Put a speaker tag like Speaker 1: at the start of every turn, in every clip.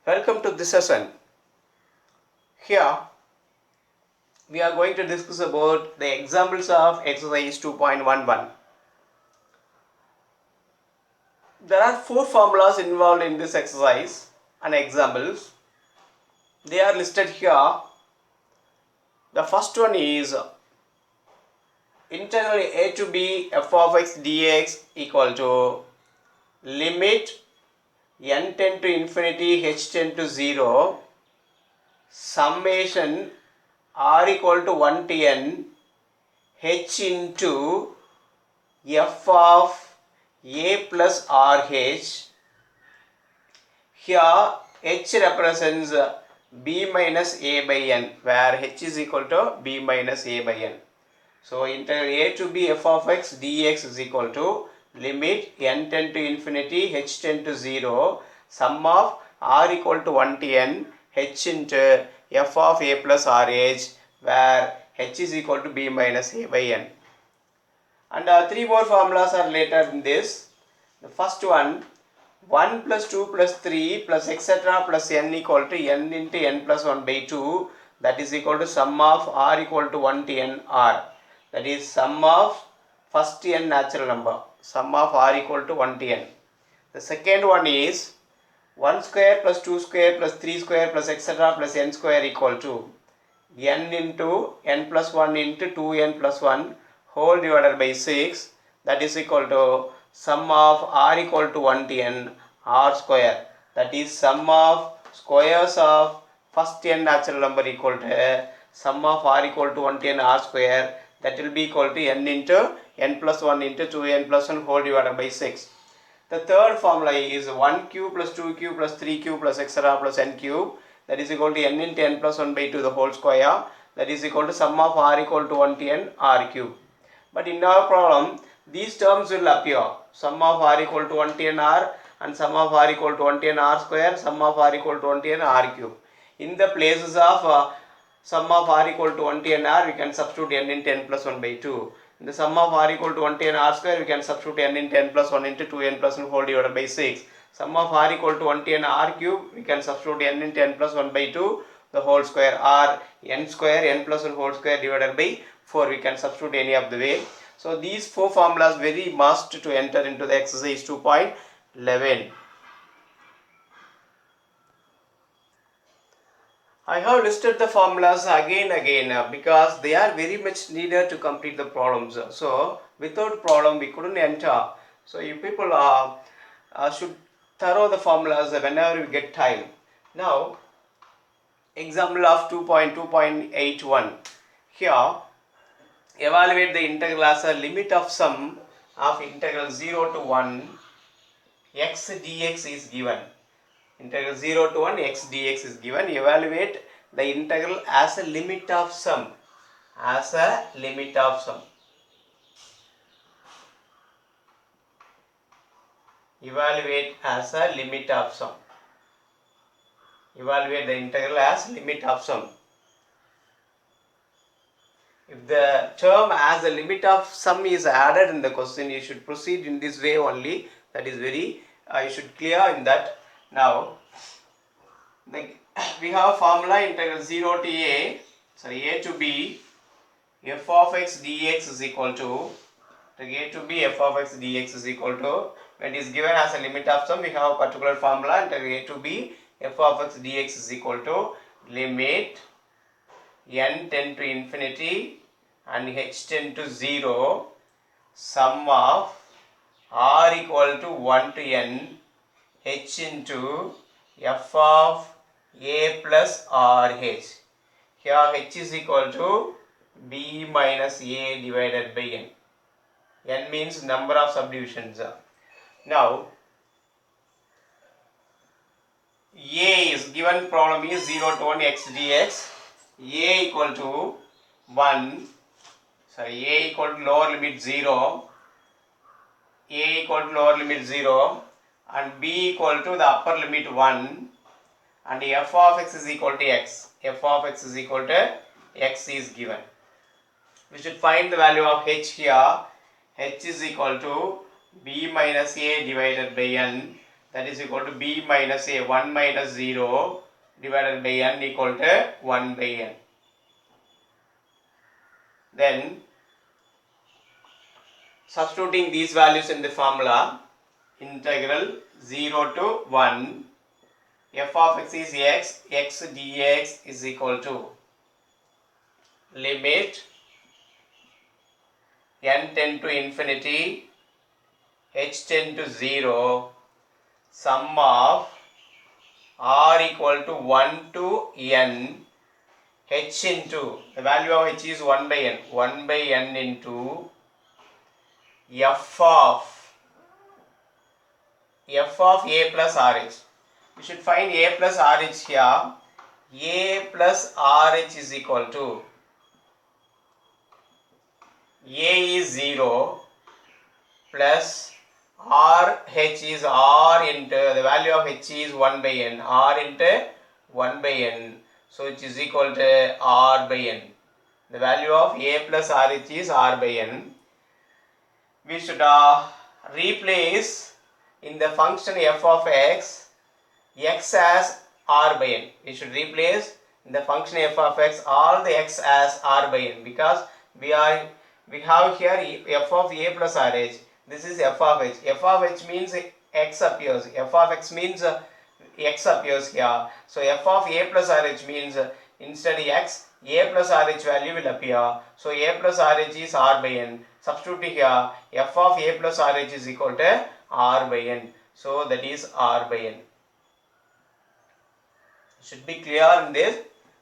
Speaker 1: Welcome to this session. Here we are going to discuss about the examples of exercise 2.11. There are 4 formulas involved in this exercise and examples. They are listed here. The first one is integral a to b f of x dx equal to limit n tend to infinity h tend to 0 summation r equal to 1 to n h into f of a plus rh. Here h represents b minus a by n, where h is equal to b minus a by n. So integral a to b f of x dx is equal to limit n tend to infinity h tend to 0 sum of r equal to 1 to n h into f of a plus rh, where h is equal to b minus a by n. And 3 more formulas are later in this. The first one, 1 plus 2 plus 3 plus etc plus n equal to n into n plus 1 by 2, that is equal to sum of r equal to 1 to n r, that is sum of first n natural number, sum of r equal to 1 to n. The second one is 1 square plus 2 square plus 3 square plus etc plus n square equal to n into n plus 1 into 2n plus 1 whole divided by 6, that is equal to sum of r equal to 1 to n r square, that is sum of squares of first n natural number equal to sum of r equal to 1 to n r square, that will be equal to n into n plus 1 into 2n plus 1 whole divided by 6. The third formula is 1 cube plus 2 cube plus 3 cube plus etc plus n cube, that is equal to n into n plus 1 by 2 the whole square, that is equal to sum of r equal to 1 to n r cube. But in our problem, these terms will appear, sum of r equal to 1 to n r and sum of r equal to 1 to n r square, sum of r equal to 1 to n r cube. In the places of sum of r equal to 1 to n r, we can substitute n into n plus 1 by 2. In the sum of r equal to 1 to n r square, we can substitute n into n plus 1 into 2n plus 1 whole divided by 6. Sum of r equal to 1 to n r cube, we can substitute n into n plus 1 by 2 the whole square, or n square n plus 1 whole square divided by 4, we can substitute any of the way. So these 4 formulas very must to enter into the exercise 2.11. I have listed the formulas again because they are very much needed to complete the problems. So without problem we couldn't enter. So you people should thorough the formulas whenever you get time. Now example of 2.2.81. Here evaluate the integral as a limit of sum of integral 0 to 1 x dx is given. Integral 0 to 1 x dx is given. Evaluate the integral as a limit of sum. As a limit of sum. Evaluate as a limit of sum. Evaluate the integral as limit of sum. If the term as a limit of sum is added in the question, you should proceed in this way only. That is very, you should clear in that. Now, we have formula integral 0 to a to b f of x dx is equal to a to b f of x dx is equal to, when it is given as a limit of sum, we have a particular formula integral a to b f of x dx is equal to limit n tend to infinity and h tend to 0 sum of r equal to 1 to n h into f of a plus rh. Here h is equal to b minus a divided by n. N means number of subdivisions. Now a is given, problem is 0 to 1 x dx. A equal to 1, a equal to lower limit 0, a equal to lower limit 0 and b equal to the upper limit 1, and f of x is equal to x. F of x is equal to x is given. We should find the value of h here. H is equal to b minus a divided by n. that is equal to b minus a, 1 minus 0 divided by n equal to 1 by n. Then substituting these values in the formula, integral 0 to 1 f of x is x dx is equal to limit n tend to infinity, h tend to 0, sum of r equal to 1 to n, h into, the value of h is 1 by n into f of a plus rh. We should find a plus rh here. A plus rh is equal to, a is 0 plus rh is r into, the value of h is 1 by n, r into 1 by n, so it is equal to r by n. The value of a plus rh is r by n. We should replace in the function f of x as r by n. We should replace in the function f of x all the x as r by n, because we have here f of a plus rh. This is f of h. F of h means x appears. F of x means x appears here. So f of a plus rh means instead x, a plus rh value will appear. So a plus rh is r by n. Substitute here, f of a plus rh is equal to r by n. So that is r by n. Should be clear in this.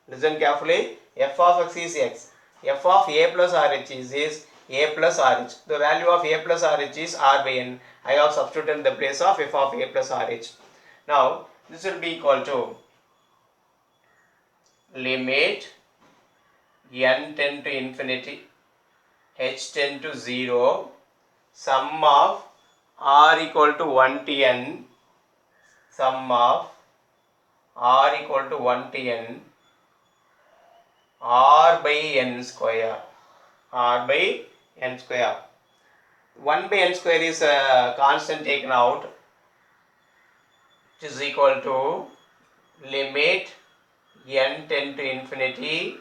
Speaker 1: Listen carefully. F of x is x. F of a plus rh is a plus rh. The value of a plus rh is r by n. I have substituted in the place of f of a plus rh. Now this will be equal to limit n tend to infinity, h tend to 0, sum of r equal to 1 to n, sum of r equal to 1 to n, r by n square, r by n square. 1 by n square is a constant taken out, which is equal to limit n tend to infinity,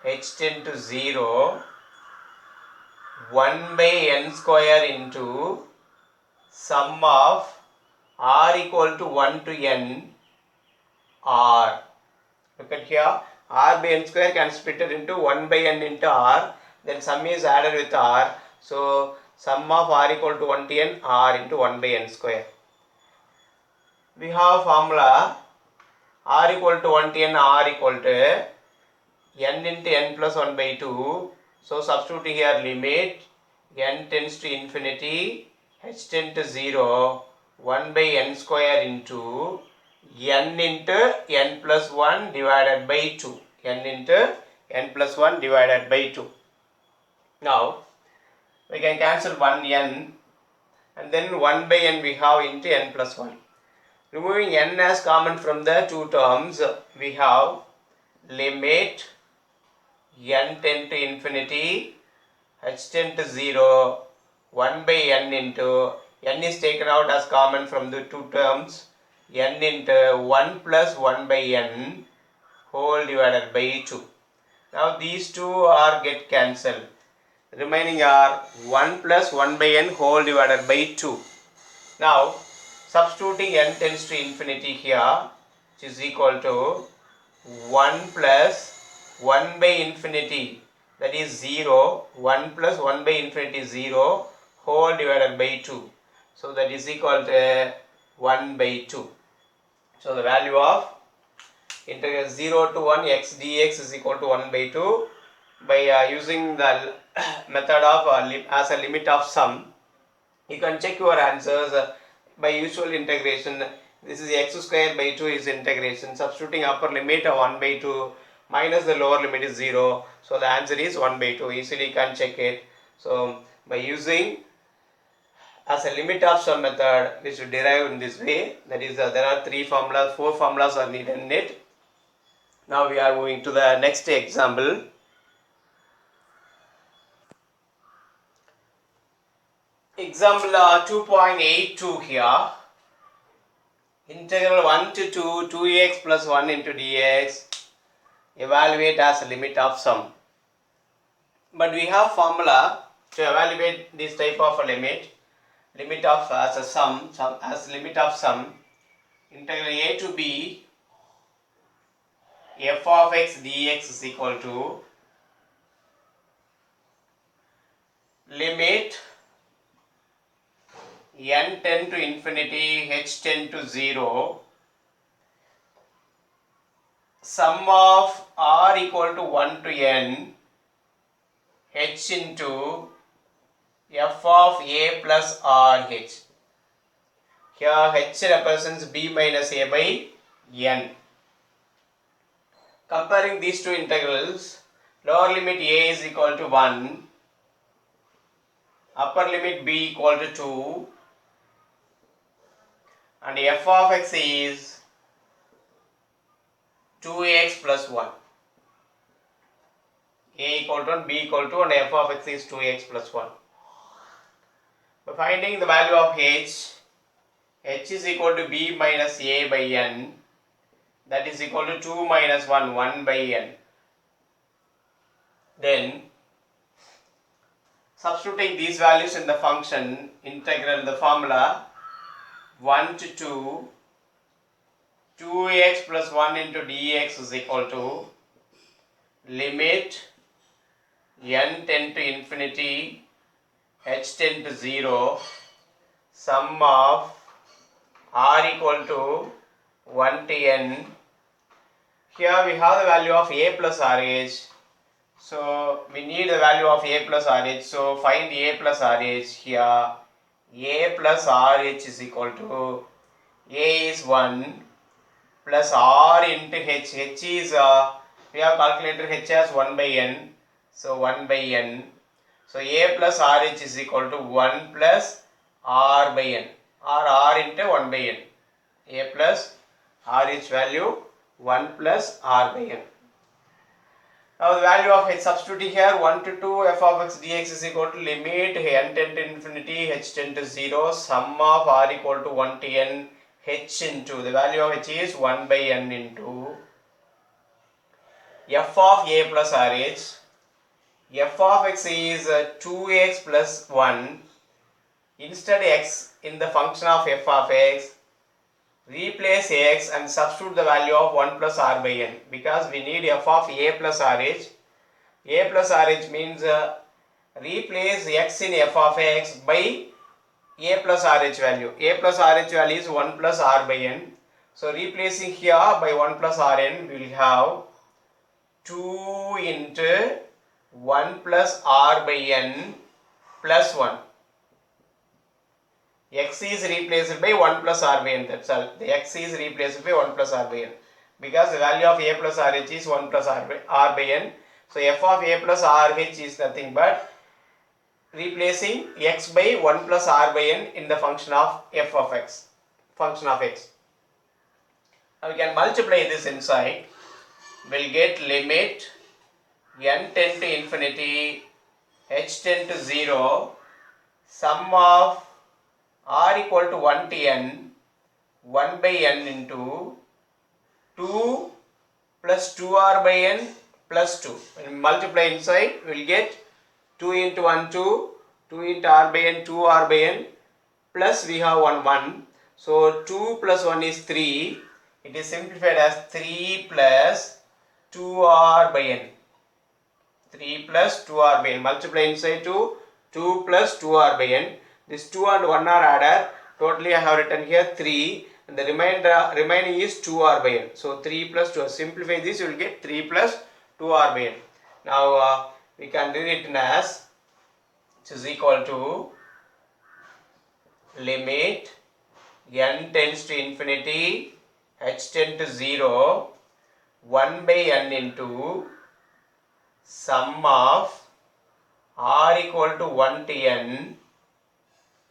Speaker 1: h tend to 0, 1 by n square into sum of r equal to 1 to n, r. Look at here, r by n square can split it into 1 by n into r, then sum is added with r. So sum of r equal to 1 to n, r into 1 by n square. We have formula r equal to 1 to n, r equal to n into n plus 1 by 2. So substituting here limit n tends to infinity, h tends to 0, 1 by n square into n plus 1 divided by 2. n into n plus 1 divided by 2. Now we can cancel 1 n, and then 1 by n we have into n plus 1. Removing n as common from the two terms, we have limit n tend to infinity, h tend to 0, 1 by n into, n is taken out as common from the two terms, n into 1 plus 1 by n whole divided by 2. Now these two are get cancelled. Remaining are 1 plus 1 by n whole divided by 2. Now substituting n tends to infinity here, which is equal to 1 plus 1 by infinity, that is 0, 1 plus 1 by infinity 0 whole divided by 2. So that is equal to 1 by 2. So the value of integral 0 to 1 x dx is equal to 1 by 2. By using the method of as a limit of sum, you can check your answers by usual integration. This is x square by 2 is integration. Substituting upper limit of 1 by 2 minus the lower limit is 0. So the answer is 1 by 2. Easily you can check it. So by using as a limit of sum method, we should derive in this way. That is, there are 4 formulas are needed in it. Now we are moving to the next example. Example 2.82 here. Integral 1 to 2, 2x plus 1 into dx. Evaluate as a limit of sum. But we have formula to evaluate this type of a limit of as a sum as limit of sum. Integral a to b f of x dx is equal to limit n tend to infinity, h tend to 0, sum of r equal to 1 to n, h into f of a plus r h. Here h represents b minus a by n. Comparing these two integrals, lower limit a is equal to 1, upper limit b equal to 2, and f of x is 2x plus 1. A equal to 1, b equal to 1, and f of x is 2x plus 1. By finding the value of h is equal to b minus a by n, that is equal to 2 minus 1, 1 by n. Then substituting these values in the function integral, the formula 1 to 2, 2x plus 1 into dx is equal to limit n tend to infinity, h tend to 0, sum of r equal to 1 to n. Here we have the value of a plus rh. So we need the value of a plus rh. So find a plus rh here. A plus rh is equal to a is 1 plus r into h. H is we have calculated h as 1 by n. So 1 by n. So a plus rh is equal to 1 plus r by n. Or r into 1 by n. A plus rh value 1 plus r by n. Now the value of h, substituting here 1 to 2 f of x dx is equal to limit n tend to infinity, h tend to 0, sum of r equal to 1 to n, h into the value of h is 1 by n into f of a plus rh. F of x is 2x plus 1. Instead x in the function of f of x, replace x and substitute the value of 1 plus r by n, because we need f of a plus rh. A plus rh means replace x in f of x by a plus rh value. A plus rh value is 1 plus r by n. So replacing here by 1 plus rn, we will have 2 into 1 plus r by n plus 1. X is replaced by 1 plus r by n, that's all. The x is replaced by 1 plus r by n, because the value of a plus rh is 1 plus r by n. So f of a plus rh is nothing but replacing x by 1 plus r by n in the function of f of x, function of x. Now we can multiply this inside. We'll get limit n tend to infinity, h tend to 0, sum of r equal to 1 to n, 1 by n into 2 plus 2r by n plus 2. When we multiply inside, we will get 2 into 1, 2, 2 into r by n, 2r by n, plus we have 1, 1. So 2 plus 1 is 3. It is simplified as 3 plus 2r by n. 3 plus 2r by n. Multiply inside 2, 2 plus 2r by n. This 2 and 1 are added. Totally I have written here 3. And the remaining is 2r by n. So 3 plus 2. Simplify this, you will get 3 plus 2r by n. Now we can rewrite as, which is equal to limit n tends to infinity, h tends to 0, 1 by n into sum of r equal to 1 to n,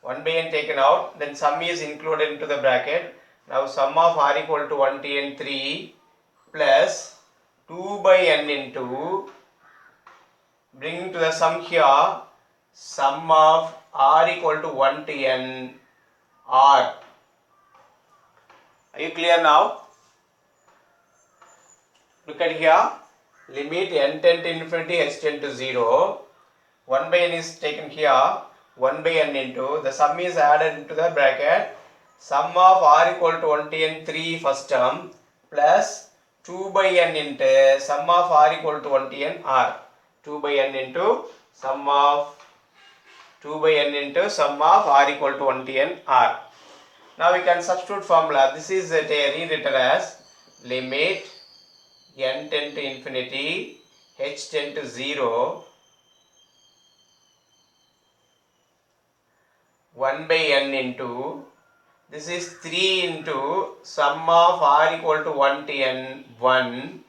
Speaker 1: 1 by n taken out, then sum is included into the bracket. Now sum of r equal to 1 to n 3 plus 2 by n into, bringing to the sum here, sum of r equal to 1 to n r. Are you clear now? Look at here. Limit n tend to infinity, h tend to 0. 1 by n is taken here. 1 by n into the sum is added into the bracket. Sum of r equal to 1 to n 3 first term plus 2 by n into sum of r equal to 1 to n r. 2 by n into sum of 2 by n into sum of r equal to 1 to n r. Now we can substitute formula. This is rewritten as limit n tend to infinity, h tend to 0, 1 by n into, this is 3 into sum of r equal to 1 to n 1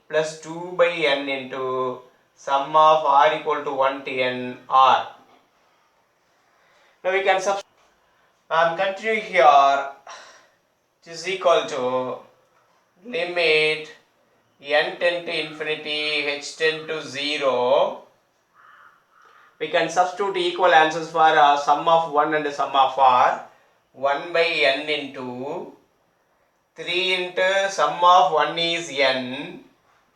Speaker 1: plus 2 by n into sum of r equal to 1 to n r. Now we can substitute. Continue here. It is equal to limit n tend to infinity, h tend to 0. We can substitute equal answers for sum of 1 and sum of r. 1 by n into 3 into sum of 1 is n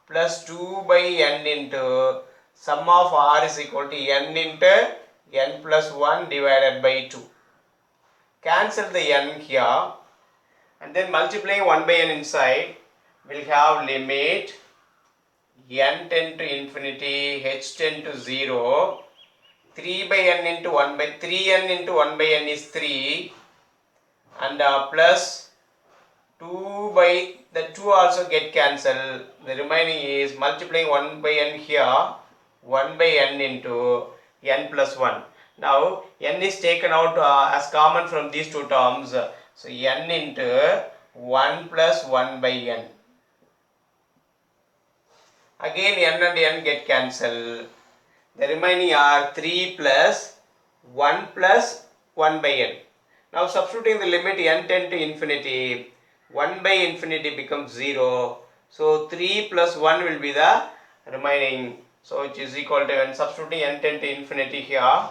Speaker 1: plus 2 by n into sum of r is equal to n into n plus 1 divided by 2. Cancel the n here and then multiplying 1 by n inside, we'll have limit n tend to infinity, h tend to 0, 3 by n into 1 by 3n into 1 by n is 3 and plus 2 by the 2 also get cancelled. The remaining is multiplying 1 by n here, 1 by n into n plus 1. Now n is taken out as common from these two terms. So n into 1 plus 1 by n. Again n and n get cancelled. The remaining are 3 plus 1 plus 1 by n. Now substituting the limit n tend to infinity, 1 by infinity becomes 0. So 3 plus 1 will be the remaining. So it is equal to, when substituting n tend to infinity here,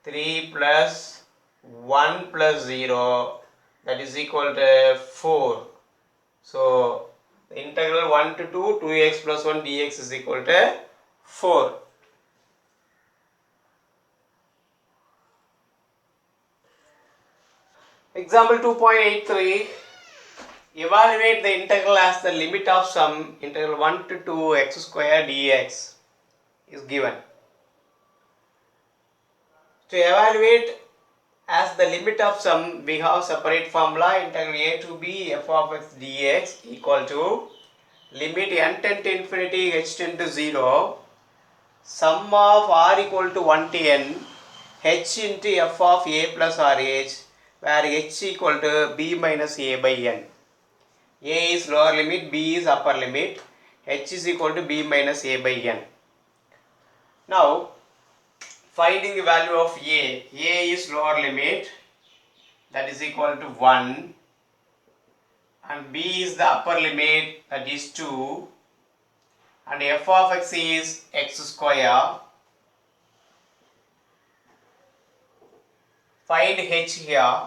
Speaker 1: 3 plus 1 plus 0, that is equal to 4. So the integral 1 to 2, 2x plus 1 dx is equal to 4. Example 2.83. Evaluate the integral as the limit of sum integral 1 to 2 x square dx is given. To evaluate as the limit of sum, we have separate formula. Integral a to b f of x dx equal to limit n tend to infinity, h tend to 0, sum of r equal to 1 to n, h into f of a plus rh, where h equal to b minus a by n. A is lower limit, b is upper limit, h is equal to b minus a by n. Now finding the value of a is lower limit, that is equal to 1, and b is the upper limit, that is 2, and f of x is x square. Find h here.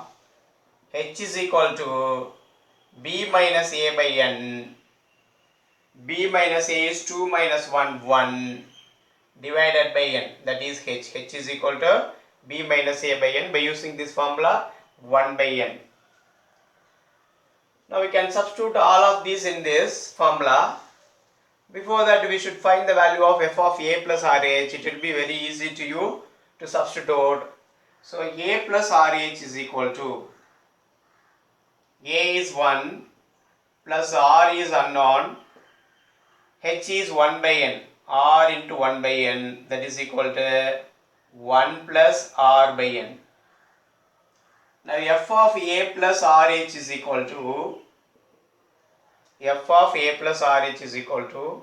Speaker 1: H is equal to b minus a by n. B minus a is 2 minus 1, 1 divided by n, that is h. H is equal to b minus a by n by using this formula 1 by n. Now we can substitute all of these in this formula. Before that, we should find the value of f of a plus rh. It will be very easy to you to substitute. So a plus rh is equal to, a is 1 plus r is unknown, h is 1 by n, r into 1 by n, that is equal to 1 plus r by n. Now f of a plus rh is equal to, f of a plus rh is equal to,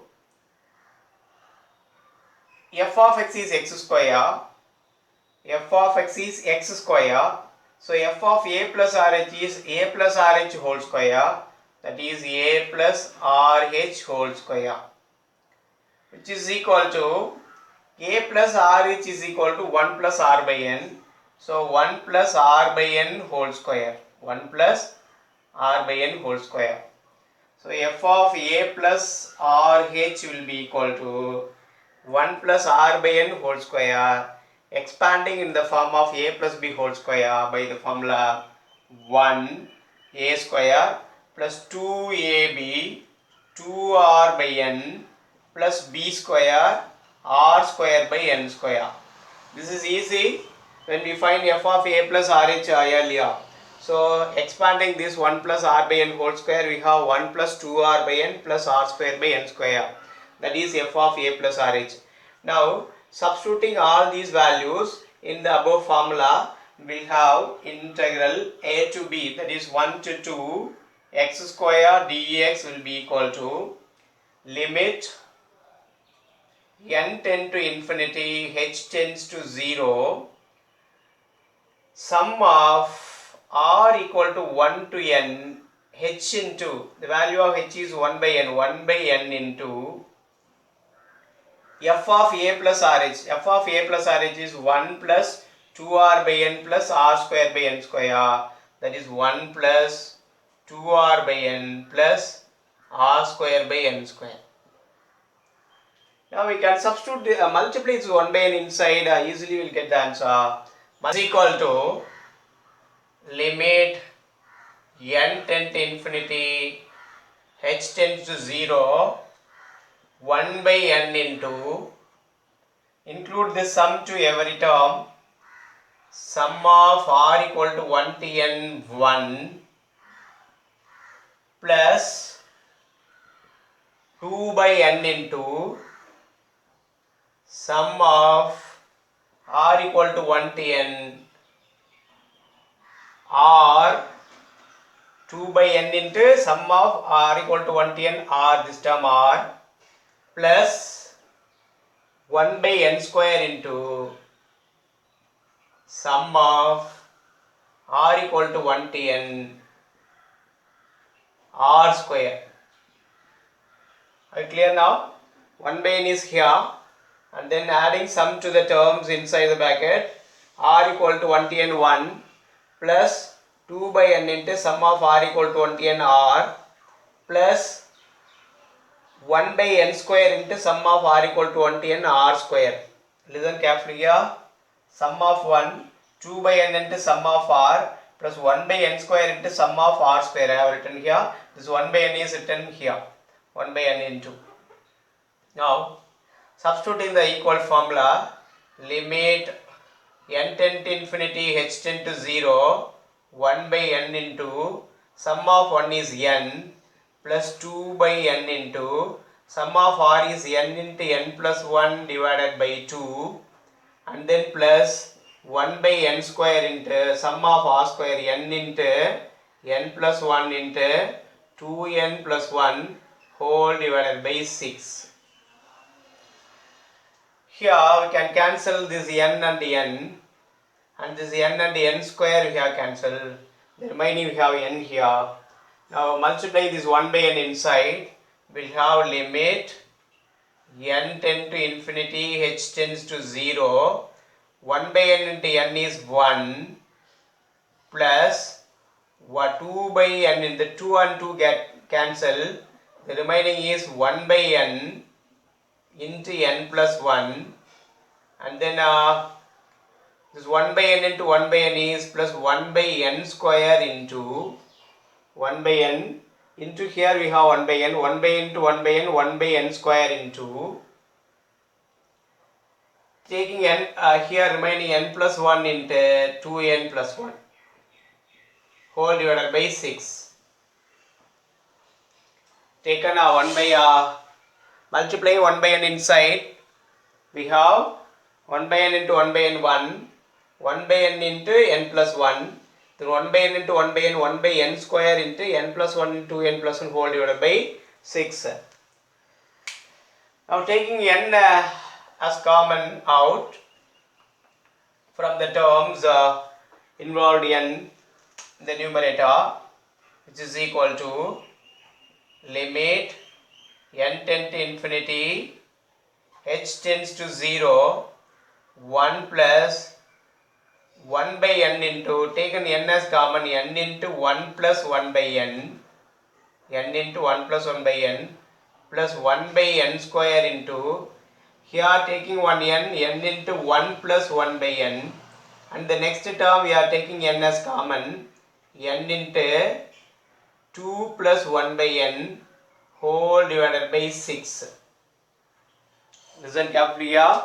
Speaker 1: f of x is x square, f of x is x square, so f of a plus rh is a plus rh whole square, that is a plus rh whole square, which is equal to a plus rh is equal to 1 plus r by n. So 1 plus r by n whole square, 1 plus r by n whole square. So f of a plus rh will be equal to 1 plus r by n whole square, expanding in the form of a plus b whole square by the formula 1 a square plus 2ab 2r by n plus b square r square by n square. This is easy when we find f of a plus rh earlier. So expanding this 1 plus r by n whole square, we have 1 plus 2r by n plus r square by n square. That is f of a plus rh. Now substituting all these values in the above formula, we have integral a to b, that is 1 to 2 x square dx will be equal to limit n tend to infinity, h tends to 0, sum of r equal to 1 to n, h into, the value of h is 1 by n into f of a plus rh. F of a plus rh is 1 plus 2r by n plus r square by n square, that is 1 plus 2r by n plus r square by n square. Now we can substitute, multiply this 1 by n inside, easily we will get the answer. Is equal to limit n tends to infinity, h tends to 0, 1 by n into, include the sum to every term, sum of r equal to 1 to n 1 plus 2 by n into sum of r equal to 1 to n r 2 by n into sum of r equal to 1 to n r, this term r, plus 1 by n square into sum of r equal to 1 to n r square. Are you clear now? 1 by n is here, and then adding sum to the terms inside the bracket, r equal to 1 to n 1 plus 2 by n into sum of r equal to 1 to n r plus 1 by n square into sum of r equal to 1 to n r square. Listen carefully here. Sum of 1, 2 by n into sum of r plus 1 by n square into sum of r square. I have written here. This 1 by n is written here. 1 by n into. Now substituting the equal formula, limit n tend to infinity, h tend to 0, 1 by n into sum of 1 is n plus 2 by n into sum of r is n into n plus 1 divided by 2, and then plus 1 by n square into sum of r square n into n plus 1 into 2n plus 1 whole divided by 6. Here we can cancel this n and n, and this n and n square we have cancelled. The remaining we have n here. Now multiply this 1 by n inside. We have limit n tend to infinity, h tends to 0, 1 by n into n is 1 plus 2 by n, in the 2 and 2 get cancelled. The remaining is 1 by n into n plus 1, and then this 1 by n into 1 by n is plus 1 by n square into 1 by n into, here we have 1 by n, 1 by n into 1 by n, 1 by n square into, taking n here remaining n plus 1 into 2n plus 1 whole divided by 6. Taken 1 by multiplying 1 by n inside, we have 1 by n into 1 by n 1, 1 by n into n plus 1, then 1 by n into 1 by n, 1 by n square into n plus 1 into n plus 1 whole divided by 6. Now taking n as common out from the terms involved n in the numerator, which is equal to limit n tend to infinity, h tends to 0, 1 plus 1 by n into, taken n as common, n into 1 plus 1 by n, n into 1 plus 1 by n, plus 1 by n square into, here taking one n into 1 plus 1 by n, and the next term we are taking n as common, n into 2 plus 1 by n whole divided by 6. Listen carefully here.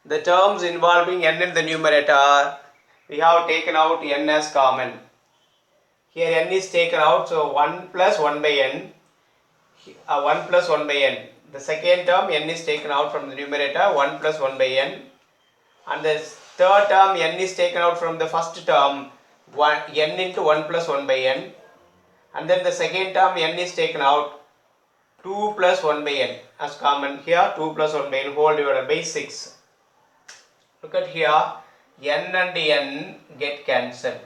Speaker 1: The terms involving n in the numerator, we have taken out n as common. Here n is taken out, so 1 plus 1 by n, 1 plus 1 by n. The second term n is taken out from the numerator, 1 plus 1 by n. And the third term n is taken out from the first term, n into 1 plus 1 by n. And then the second term n is taken out, 2 plus 1 by n as common. Here 2 plus 1 by n whole divided by 6. Look at here, n and n get cancelled.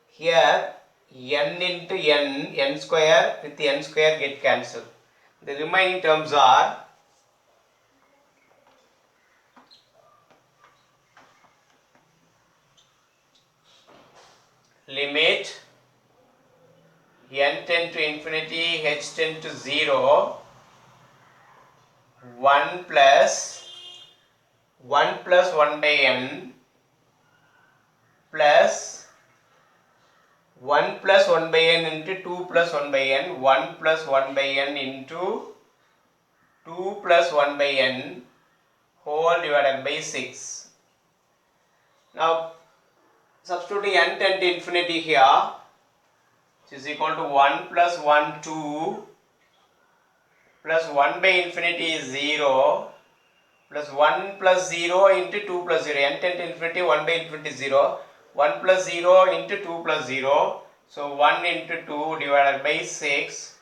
Speaker 1: Here n into n square with n square get cancelled. The remaining terms are limit n tend to infinity, h tend to 0, 1 plus 1 by n plus 1 plus 1 by n into 2 plus 1 by n, 1 plus 1 by n into 2 plus 1 by n whole divided by 6. Now substituting n tend to infinity here, which is equal to 1 plus 1 2 plus 1 by infinity is 0 plus 1 plus 0 into 2 plus 0, n tend to infinity, 1 by infinity 0, 1 plus 0 into 2 plus 0, so 1 into 2 divided by 6,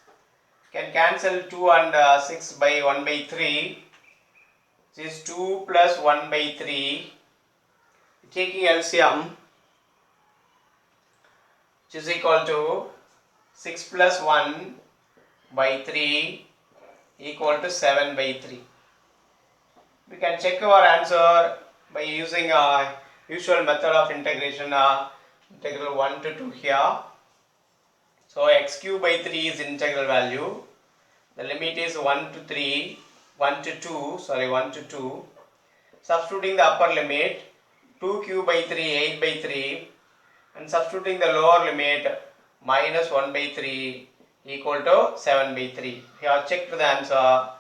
Speaker 1: can cancel 2 and 6 by 1 by 3, which is 2 plus 1 by 3, taking LCM, which is equal to 6 plus 1 by 3 equal to 7 by 3. We can check our answer by using a usual method of integration, integral 1 to 2 here. So x cube by 3 is integral value. The limit is 1 to 2. Substituting the upper limit, 2 cube by 3, 8 by 3, and substituting the lower limit, minus 1 by 3 equal to 7 by 3. Here check the answer,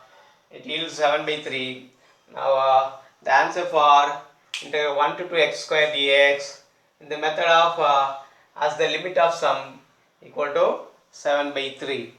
Speaker 1: it yields 7 by 3. Now the answer for integral 1 to 2 x square dx in the method of as the limit of sum equal to 7 by 3.